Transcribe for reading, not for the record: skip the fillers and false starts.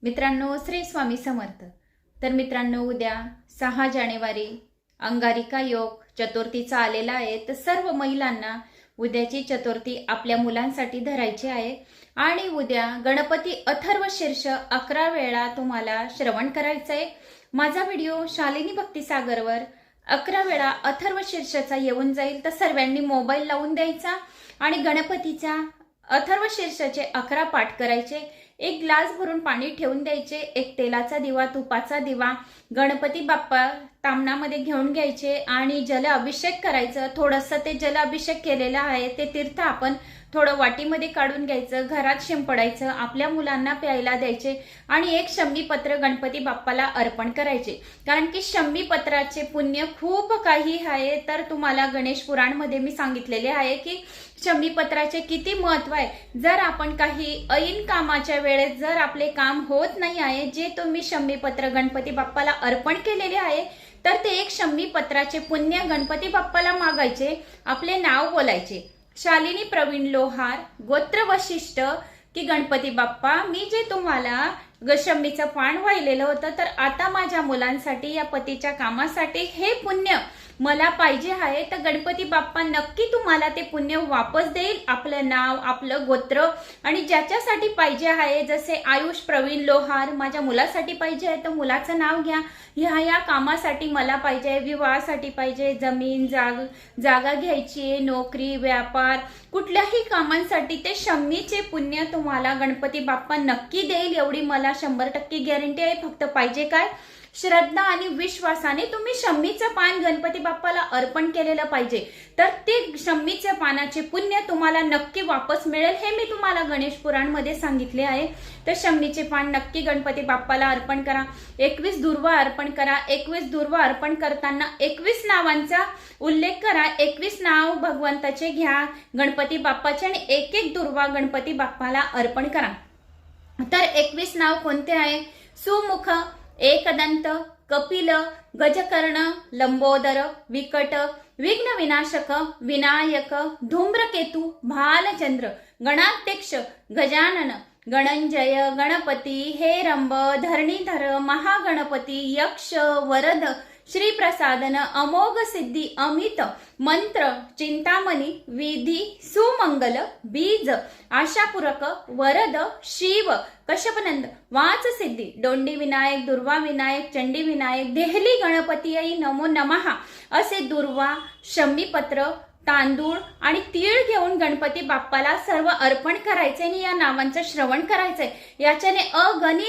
मित्रांनो, श्री स्वामी समर्थ। तर मित्रांनो, उद्या 6 जानेवारी अंगारिका योग चतुर्थीचा आलेला आहे। तर सर्व महिलांना उद्याची चतुर्थी आपल्या मुलांसाठी धरायची आहे आणि उद्या गणपती अथर्व शीर्ष 11 वेळा तुम्हाला श्रवण करायचं आहे। माझा व्हिडिओ शालिनी भक्तिसागरवर 11 वेळा अथर्व शीर्षचा येऊन जाईल। तर सर्वांनी मोबाईल लावून द्यायचा आणि गणपतीच्या अथर्व शीर्षाचे 11 पाठ करायचे। एक ग्लास भरून पाणी ठेवून द्यायचे, एक तेलाचा दिवा, तुपाचा दिवा गणपती बाप्पा तामणामध्ये घेऊन घ्यायचे आणि जल अभिषेक करायचं। थोडंसं ते जल अभिषेक केलेलं आहे ते तीर्थ आपण थोडं वाटीमध्ये काढून घ्यायचं, घरात शिंपडायचं, आपल्या मुलांना प्यायला द्यायचे आणि एक शंभीपत्र गणपती बाप्पाला अर्पण करायचे। कारण की शंभीपत्राचे पुण्य खूप काही आहे। तर तुम्हाला गणेश पुराणमध्ये मी सांगितलेले आहे की शंभीपत्राचे किती महत्व आहे। जर आपण काही ऐन कामाच्या वेळेस जर आपले काम होत नाही आहे, जे तुम्ही शंभीपत्र गणपती बाप्पाला अर्पण केलेले आहे, तर ते एक शंभीपत्राचे पुण्य गणपती बाप्पाला मागायचे, आपले नाव बोलायचे, शालिनी प्रवीण लोहार गोत्र वशिष्ठ, की गणपती बाप्पा मी जे तुम्हाला शंभीचं पान वाहिलेलं होतं, तर आता माझ्या मुलांसाठी या पतीच्या कामासाठी हे पुण्य मला पाहिजे आहे। तर गणपती बाप्पा नक्की तुम्हाला ते पुण्य वापस देईल, आपलं नाव, आपलं गोत्र आणि ज्याच्यासाठी पाहिजे आहे, जसे आयुष प्रवीण लोहार माझ्या मुलासाठी पाहिजे आहे तर मुलाचं नाव घ्या, ह्या कामासाठी मला पाहिजे, विवाहासाठी पाहिजे, जमीन जागा घ्यायची, नोकरी, व्यापार, कुठल्याही कामांसाठी ते शंभीचे पुण्य तुम्हाला गणपती बाप्पा नक्की देईल, एवढी मला 100% गॅरंटी आहे। फक्त पाहिजे काय? श्रद्धा आणि विश्वासाने तुम्ही शंभीचं पान गणपती बाप्पाला अर्पण केलेलं पाहिजे, तर ते शंभीच्या पानाचे पुण्य तुम्हाला नक्की वापस मिळेल। हे मी तुम्हाला गणेश पुराण मध्ये सांगितले आहे। तर शंभीचे पान नक्की गणपती बाप्पाला अर्पण करा। 21 दुर्वा अर्पण करा। 21 दुर्वा अर्पण करताना 21 नावांचा उल्लेख करा। 21 नाव भगवंताचे घ्या गणपती बाप्पाचे आणि एक एक दुर्वा गणपती बाप्पाला अर्पण करा। तर 21 नाव कोणते आहे? सुमुख, एकदंत, कपिल, गजकर्ण, लंबोदर, विकट, विघ्न विनाशक, विनायक, धूम्रकेतु, भालचंद्र, गणाध्यक्ष, गजानन, गणंजय, गणपती, हेरंब, धरणीधर, महागणपती, यक्ष, वरद, श्री प्रसादन, अमोघ सिद्धी, अमित, मंत्र, चिंतामणी, विधी, सुमंगल, बीज, आशापूरक, वरद, शिव, कश्यपनंद, वाच सिद्धी, दोंडी विनायक, दुर्वा विनायक, चंडी विनायक, देहली गणपती आई नमो नमः असे दुर्वा, शंभीपत्र, तांदूळ आणि तीळ घेऊन गणपती बाप्पाला सर्व अर्पण करायचे आणि या नावांचं श्रवण करायचंय। याच्याने अगणित